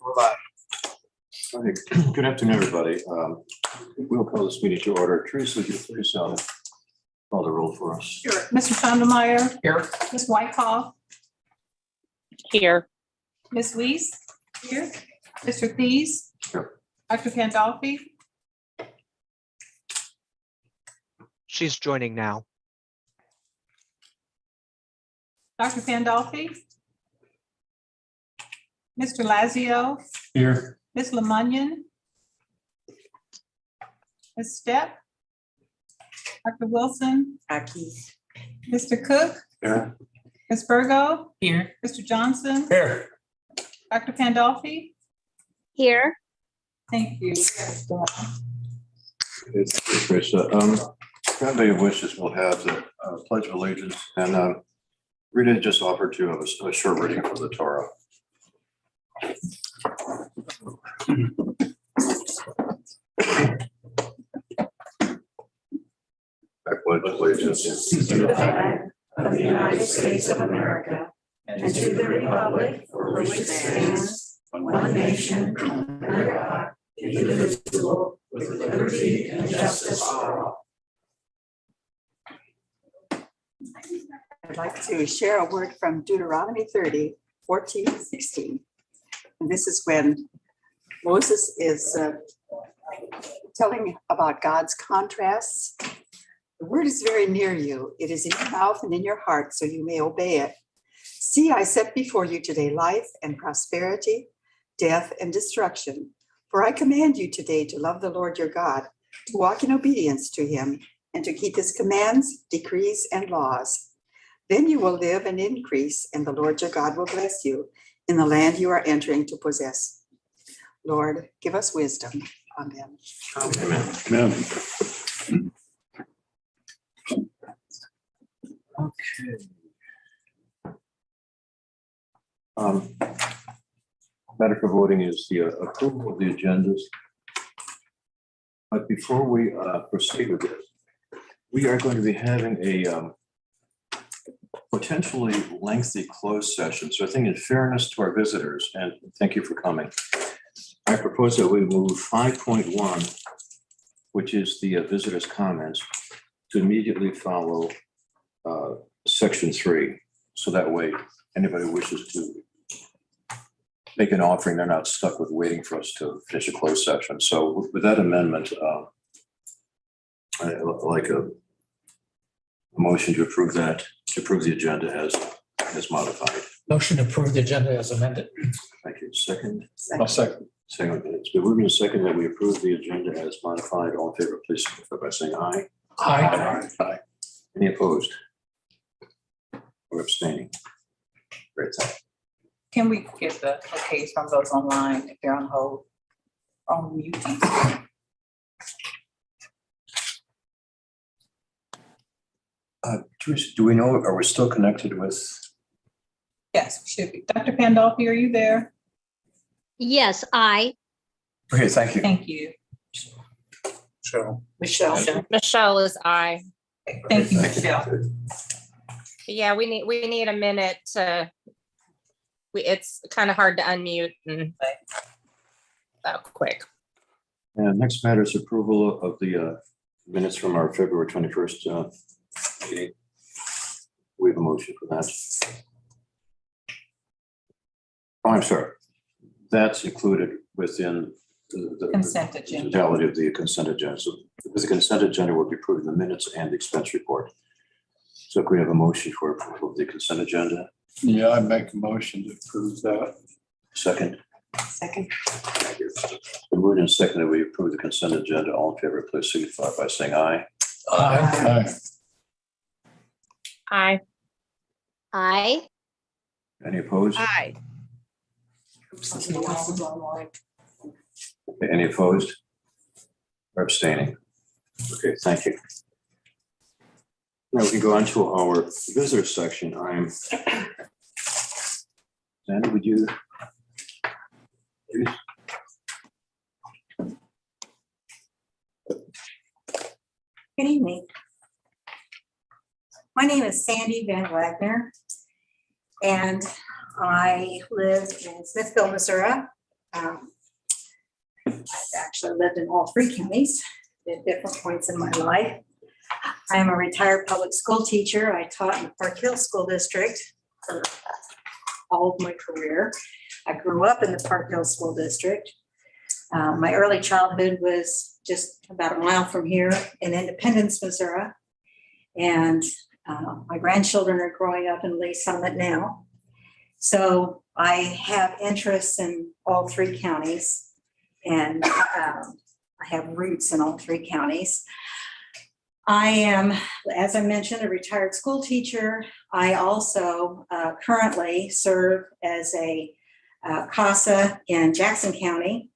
Okay. Good afternoon, everybody. We'll call this meeting to order. Teresa, would you please call the roll for us? Sure. Mr. Sondermeyer. Here. Ms. Wykoff. Here. Ms. Weiss. Here. Mr. Thies. Here. Dr. Pandolfi. She's joining now. Dr. Pandolfi. Mr. Lazio. Here. Ms. Lemunion. Ms. Stepp. Dr. Wilson. Mr. Cook. Here. Ms. Virgo. Here. Mr. Johnson. Here. Dr. Pandolfi. Here. Thank you. Teresa. If anybody wishes, we'll have the Pledge of Allegiance, and Rita just offered to have a short reading from the Torah. I pledge allegiance to the flag of the United States of America and to the republic for which it stands, one nation, under God, indivisible, with liberty and justice for all. I'd like to share a word from Deuteronomy 30, 14, 16. And this is when Moses is telling about God's contrasts. The word is very near you. It is in your mouth and in your heart, so you may obey it. See, I set before you today life and prosperity, death and destruction. For I command you today to love the Lord your God, to walk in obedience to him, and to keep his commands, decrees, and laws. Then you will live and increase, and the Lord your God will bless you in the land you are entering to possess. Lord, give us wisdom. Amen. Amen. Amen. Okay. Matter for voting is the approval of the agendas. But before we proceed with this, we are going to be having a potentially lengthy closed session. So I think in fairness to our visitors, and thank you for coming, I propose that we move 5.1, which is the visitors' comments, to immediately follow section 3. So that way, anybody who wishes to make an offering, they're not stuck with waiting for us to finish a closed session. So with that amendment, I'd like a motion to approve that, to approve the agenda as modified. Motion to approve the agenda as amended. Thank you. Second? I'll second. Second. It's been moved and second that we approve the agenda as modified. All in favor, please signify by saying aye. Aye. Aye. Any opposed? Or abstaining? Great. Thank you. Can we get the okays from those online if they're on hold? On mute. Teresa, do we know, are we still connected with? Yes, we should be. Dr. Pandolfi, are you there? Yes, I. Okay, thank you. Thank you. So. Michelle. Michelle is I. Thank you, Michelle. Yeah, we need a minute to. It's kind of hard to unmute and quick. And next matter is approval of the minutes from our February 21st meeting. We have a motion for that. Oh, I'm sorry. That's included within the Consent agenda. totality of the consent agenda. So the consent agenda will be approved in the minutes and the expense report. So if we have a motion for approval of the consent agenda. Yeah, I make a motion to approve that. Second. Second. Thank you. The moved and second that we approve the consent agenda. All in favor, please signify by saying aye. Aye. I. I. Any opposed? I. Any opposed? Or abstaining? Okay, thank you. Now we can go on to our visitor section. Sandy, would you? Please? Good evening. My name is Sandy Van Wagner, and I live in Smithville, Missouri. I've actually lived in all three counties at different points in my life. I am a retired public school teacher. I taught in the Park Hill School District for all of my career. I grew up in the Park Hill School District. My early childhood was just about a mile from here in Independence, Missouri. And my grandchildren are growing up in Lee Summit now. So I have interests in all three counties, and I have roots in all three counties. I am, as I mentioned, a retired school teacher. I also currently serve as a CASA in Jackson County,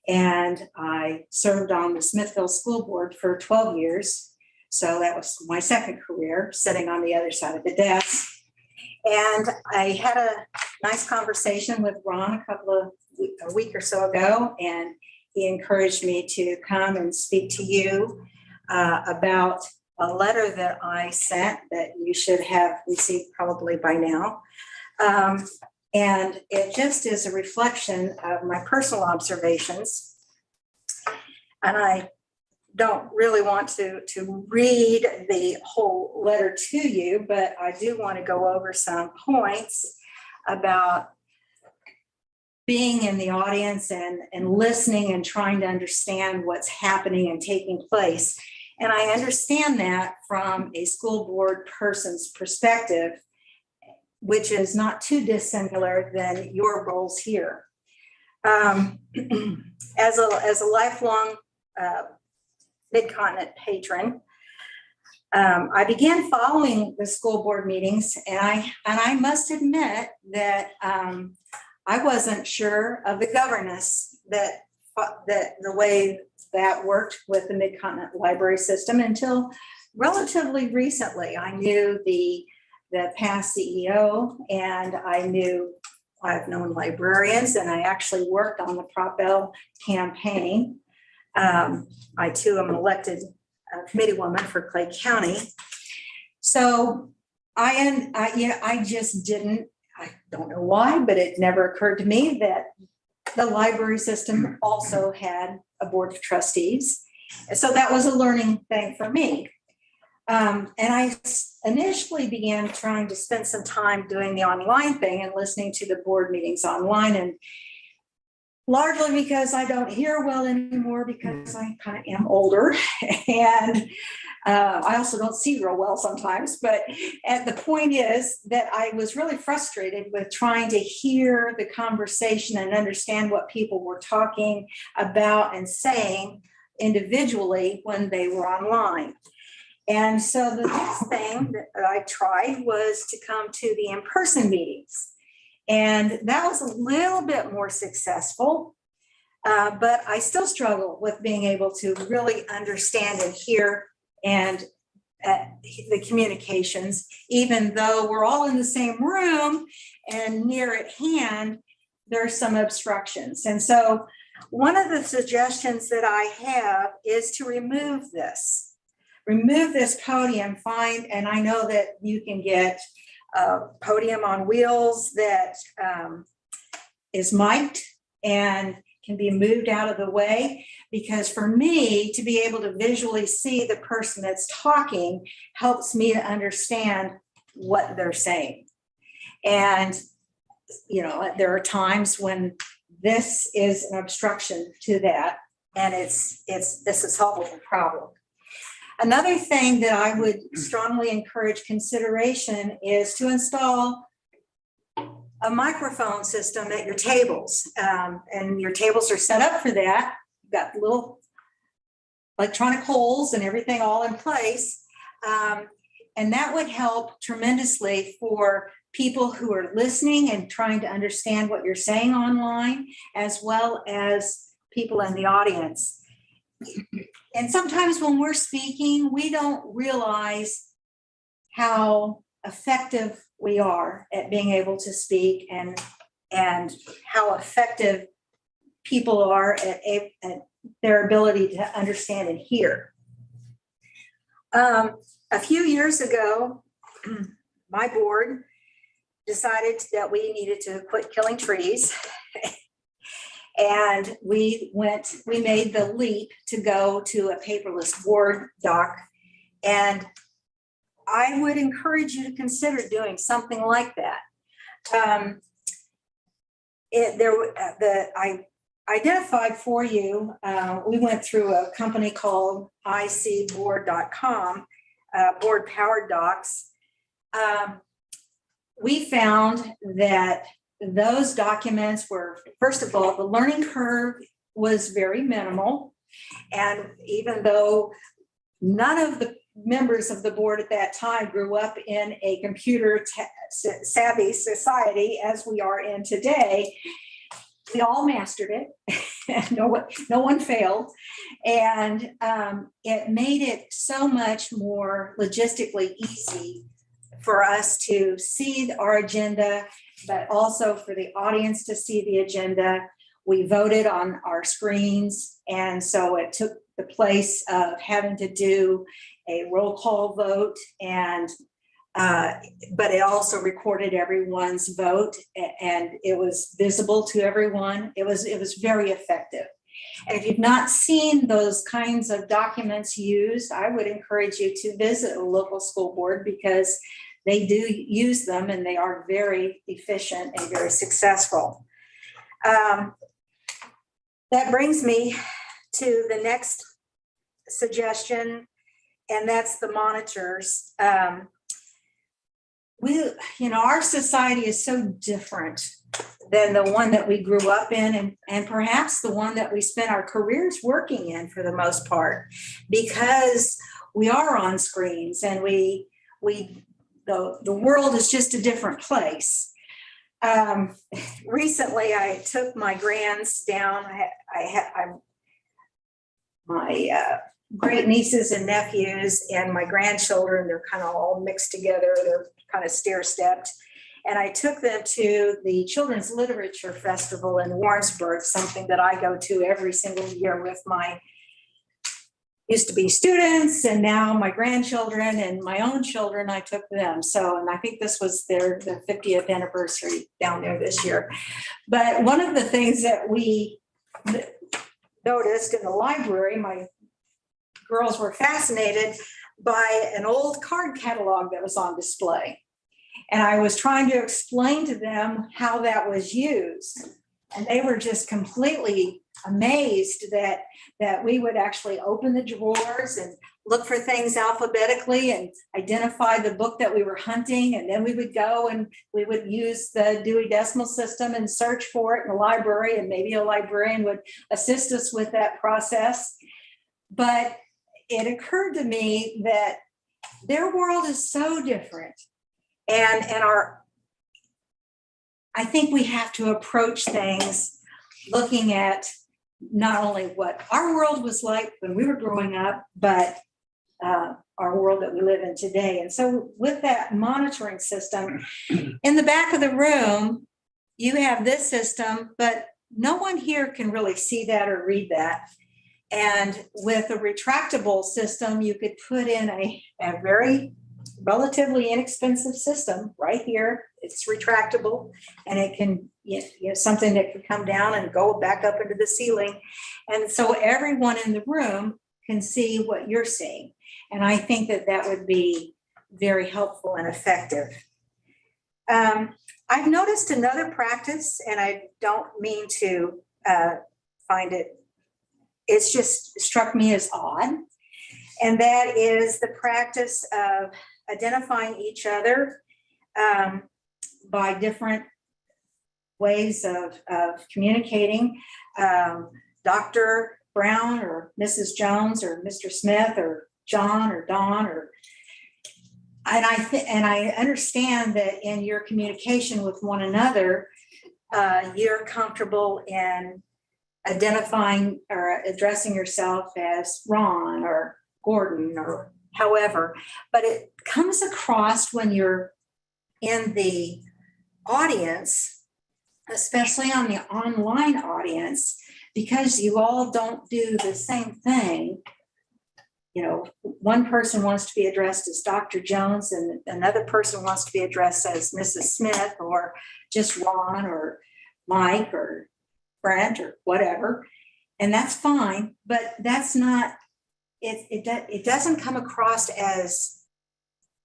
and I served on the Smithville School Board for 12 years. So that was my second career, sitting on the other side of the desk. And I had a nice conversation with Ron a week or so ago, and he encouraged me to come and speak to you about a letter that I sent that you should have received probably by now. And it just is a reflection of my personal observations. And I don't really want to read the whole letter to you, but I do want to go over some points about being in the audience and listening and trying to understand what's happening and taking place. And I understand that from a school board person's perspective, which is not too dissimilar than your roles here. As a lifelong Mid-Continent patron, I began following the school board meetings, and I must admit that I wasn't sure of the governance that the way that worked with the Mid-Continent library system until relatively recently. I knew the past CEO, and I've known librarians, and I actually worked on the Prop L campaign. I too am elected committee woman for Clay County. So I just didn't, I don't know why, but it never occurred to me that the library system also had a board of trustees. So that was a learning thing for me. And I initially began trying to spend some time doing the online thing and listening to the board meetings online, and largely because I don't hear well anymore because I kind of am older, and I also don't see real well sometimes. But the point is that I was really frustrated with trying to hear the conversation and understand what people were talking about and saying individually when they were online. And so the next thing that I tried was to come to the in-person meetings. And that was a little bit more successful, but I still struggle with being able to really understand and hear and the communications, even though we're all in the same room and near at hand, there's some obstructions. And so one of the suggestions that I have is to remove this podium, and I know that you can get a podium on wheels that is mic'd and can be moved out of the way, because for me to be able to visually see the person that's talking helps me to understand what they're saying. And there are times when this is an obstruction to that, and this is helpful problem. Another thing that I would strongly encourage consideration is to install a microphone system at your tables. And your tables are set up for that. You've got little electronic holes and everything all in place. And that would help tremendously for people who are listening and trying to understand what you're saying online, as well as people in the audience. And sometimes when we're speaking, we don't realize how effective we are at being able to speak, and how effective people are at their ability to understand and hear. A few years ago, my board decided that we needed to quit killing trees. And we made the leap to go to a paperless board doc. And I would encourage you to consider doing something like that. I identified for you, we went through a company called icboard.com, board powered docs. We found that those documents were, first of all, the learning curve was very minimal. And even though none of the members of the board at that time grew up in a computer savvy society as we are in today, we all mastered it. No one failed. And it made it so much more logistically easy for us to see our agenda, but also for the audience to see the agenda. We voted on our screens, and so it took the place of having to do a roll call vote, and but it also recorded everyone's vote, and it was visible to everyone. It was very effective. And if you've not seen those kinds of documents used, I would encourage you to visit a local school board, because they do use them and they are very efficient and very successful. That brings me to the next suggestion, and that's the monitors. Our society is so different than the one that we grew up in, and perhaps the one that we spent our careers working in for the most part, because we are on screens and the world is just a different place. Recently, I took my grands down. My great nieces and nephews and my grandchildren, they're kind of all mixed together. They're kind of stair-stepped. And I took them to the Children's Literature Festival in Warrensburg, something that I go to every single year with my used to be students, and now my grandchildren and my own children, I took them. So, and I think this was their 50th anniversary down there this year. But one of the things that we noticed in the library, my girls were fascinated by an old card catalog that was on display. And I was trying to explain to them how that was used. And they were just completely amazed that we would actually open the drawers and look for things alphabetically and identify the book that we were hunting. And then we would go and we would use the Dewey Decimal System and search for it in the library, and maybe a librarian would assist us with that process. But it occurred to me that their world is so different. And I think we have to approach things looking at not only what our world was like when we were growing up, but our world that we live in today. And so with that monitoring system, in the back of the room, you have this system, but no one here can really see that or read that. And with a retractable system, you could put in a very relatively inexpensive system right here. It's retractable, and it can, something that could come down and go back up into the ceiling. And so everyone in the room can see what you're seeing. And I think that would be very helpful and effective. I've noticed another practice, and I don't mean to find it, it's just struck me as odd. And that is the practice of identifying each other by different ways of communicating. Dr. Brown or Mrs. Jones or Mr. Smith or John or Don and I understand that in your communication with one another, you're comfortable in identifying or addressing yourself as Ron or Gordon or however, but it comes across when you're in the audience, especially on the online audience, because you all don't do the same thing. One person wants to be addressed as Dr. Jones, and another person wants to be addressed as Mrs. Smith, or just Ron or Mike or friend or whatever, and that's fine, but that's not, it doesn't come across as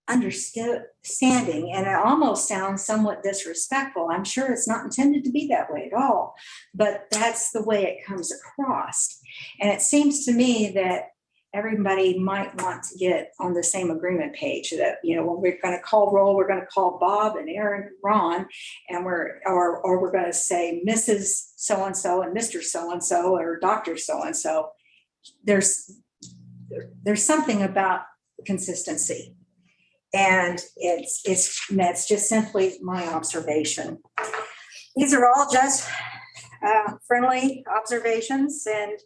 understanding, and it almost sounds somewhat disrespectful. I'm sure it's not intended to be that way at all, but that's the way it comes across. And it seems to me that everybody might want to get on the same agreement page that, you know, when we're going to call roll, we're going to call Bob and Aaron and Ron, and we're going to say Mrs. So-and-so and Mr. So-and-so or Dr. So-and-so. There's something about consistency. And that's just simply my observation. These are all just friendly observations, and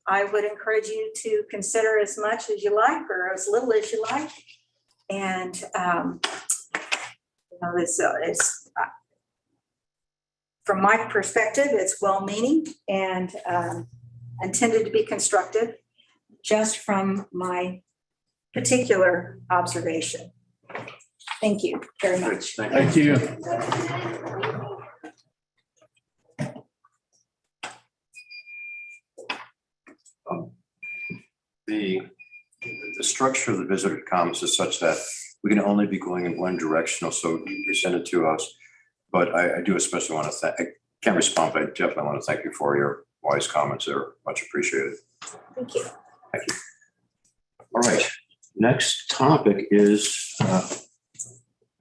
I would encourage you to consider as much as you like or as little as you like. And you know, it's from my perspective, it's well-meaning and intended to be constructive, just from my particular observation. Thank you very much. Thank you. The structure of the visitor comments is such that we can only be going in one direction, so you send it to us. But I do especially want to thank, I can't respond, but I definitely want to thank you for your wise comments. They're much appreciated. Thank you. Thank you. All right, next topic is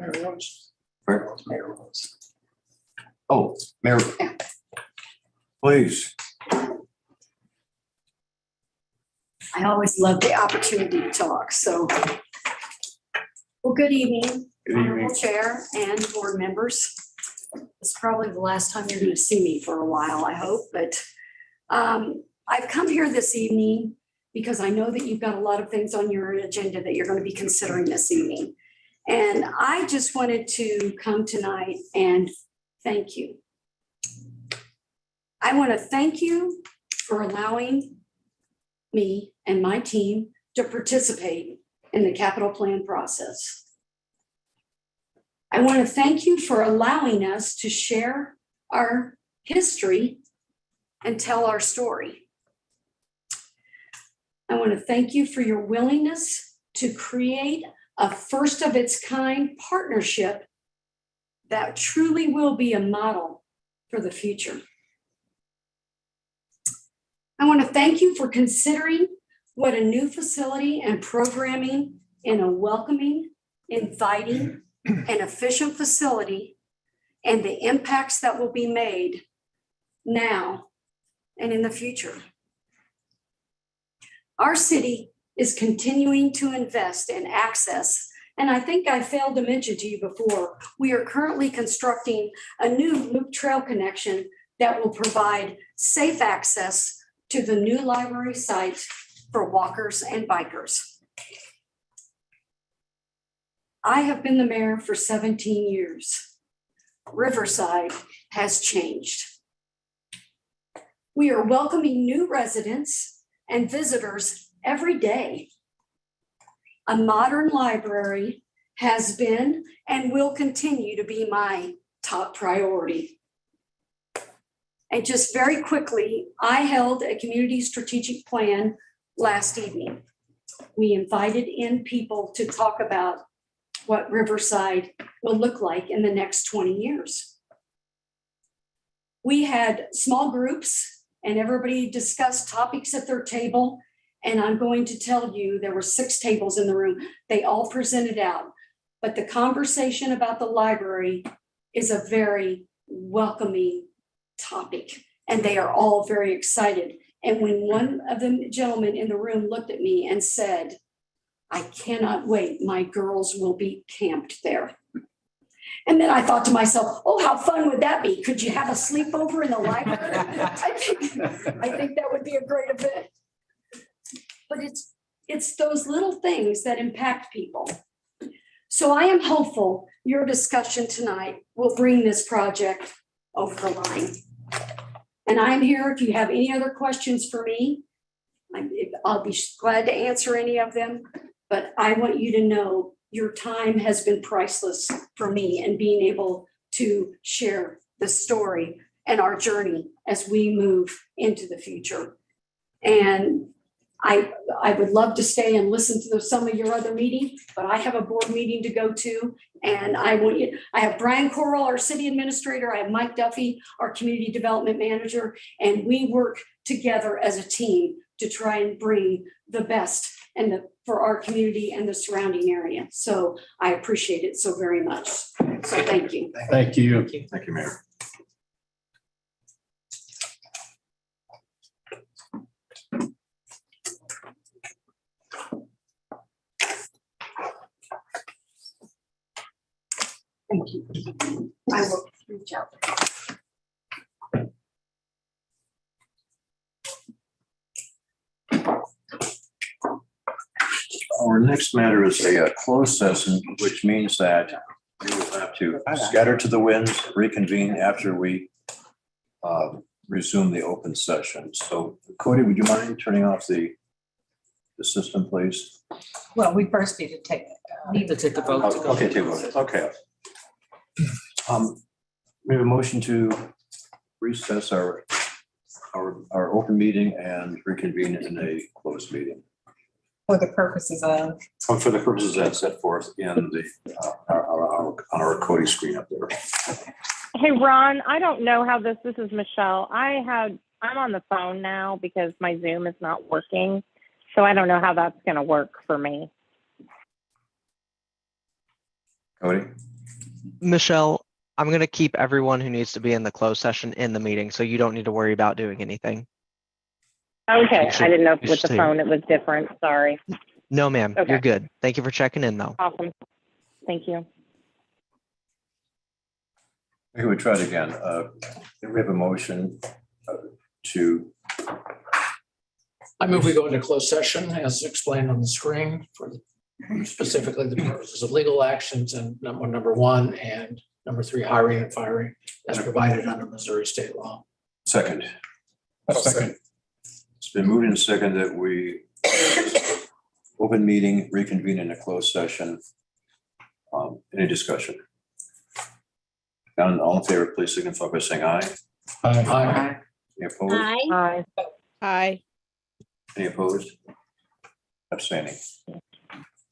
Mayor Rose. Mayor Rose. Oh, Mayor, please. I always love the opportunity to talk, so. Well, good evening, Good evening. Honorable Chair and board members. It's probably the last time you're going to see me for a while, I hope, but I've come here this evening because I know that you've got a lot of things on your agenda that you're going to be considering this evening. And I just wanted to come tonight and thank you. I want to thank you for allowing me and my team to participate in the capital plan process. I want to thank you for allowing us to share our history and tell our story. I want to thank you for your willingness to create a first of its kind partnership that truly will be a model for the future. I want to thank you for considering what a new facility and programming in a welcoming, inviting, and efficient facility and the impacts that will be made now and in the future. Our city is continuing to invest in access, and I think I failed to mention to you before, we are currently constructing a new loop trail connection that will provide safe access to the new library site for walkers and bikers. I have been the mayor for 17 years. Riverside has changed. We are welcoming new residents and visitors every day. A modern library has been and will continue to be my top priority. And just very quickly, I held a community strategic plan last evening. We invited in people to talk about what Riverside will look like in the next 20 years. We had small groups and everybody discussed topics at their table. And I'm going to tell you, there were 6 tables in the room. They all presented out. But the conversation about the library is a very welcoming topic. And they are all very excited. And when one of the gentlemen in the room looked at me and said, "I cannot wait, my girls will be camped there." And then I thought to myself, oh, how fun would that be? Could you have a sleepover in the library? I think that would be a great event. But it's those little things that impact people. So I am hopeful your discussion tonight will bring this project over the line. And I'm here if you have any other questions for me. I'll be glad to answer any of them, but I want you to know your time has been priceless for me and being able to share the story and our journey as we move into the future. And I would love to stay and listen to some of your other meetings, but I have a board meeting to go to. And I have Brian Coral, our city administrator. I have Mike Duffy, our community development manager, and we work together as a team to try and bring the best for our community and the surrounding area. So I appreciate it so very much. So thank you. Thank you. Thank you, Mayor. Thank you. I will reach out. Our next matter is a closed session, which means that we will have to scatter to the winds, reconvene after we resume the open session. So Cody, would you mind turning off the system, please? Well, we first need to take a vote to go. Okay, take a vote. Okay. We have a motion to recess our open meeting and reconvene in a closed meeting. For the purposes of, For the purposes that set forth in the on our Cody screen up there. Hey, Ron, I don't know how this is Michelle. I'm on the phone now because my Zoom is not working. So I don't know how that's going to work for me. Cody? Michelle, I'm going to keep everyone who needs to be in the closed session in the meeting, so you don't need to worry about doing anything. Okay, You should- I didn't know if you with should the stay. phone it was different. Sorry. No, ma'am, Okay. you're good. Thank you for checking in, though. Awesome. Thank you. Okay, we try it again. We have a motion to, I move we go into closed session as explained on the screen for specifically the purposes of legal actions and number one and number three, hiring and firing as provided under Missouri state law. second. Second. It's been moved and second that we open meeting, reconvene in a closed session. Any discussion? None, all in favor, please signify by saying aye. Aye. Any opposed? Hi. Hi. Any opposed? Abstaining.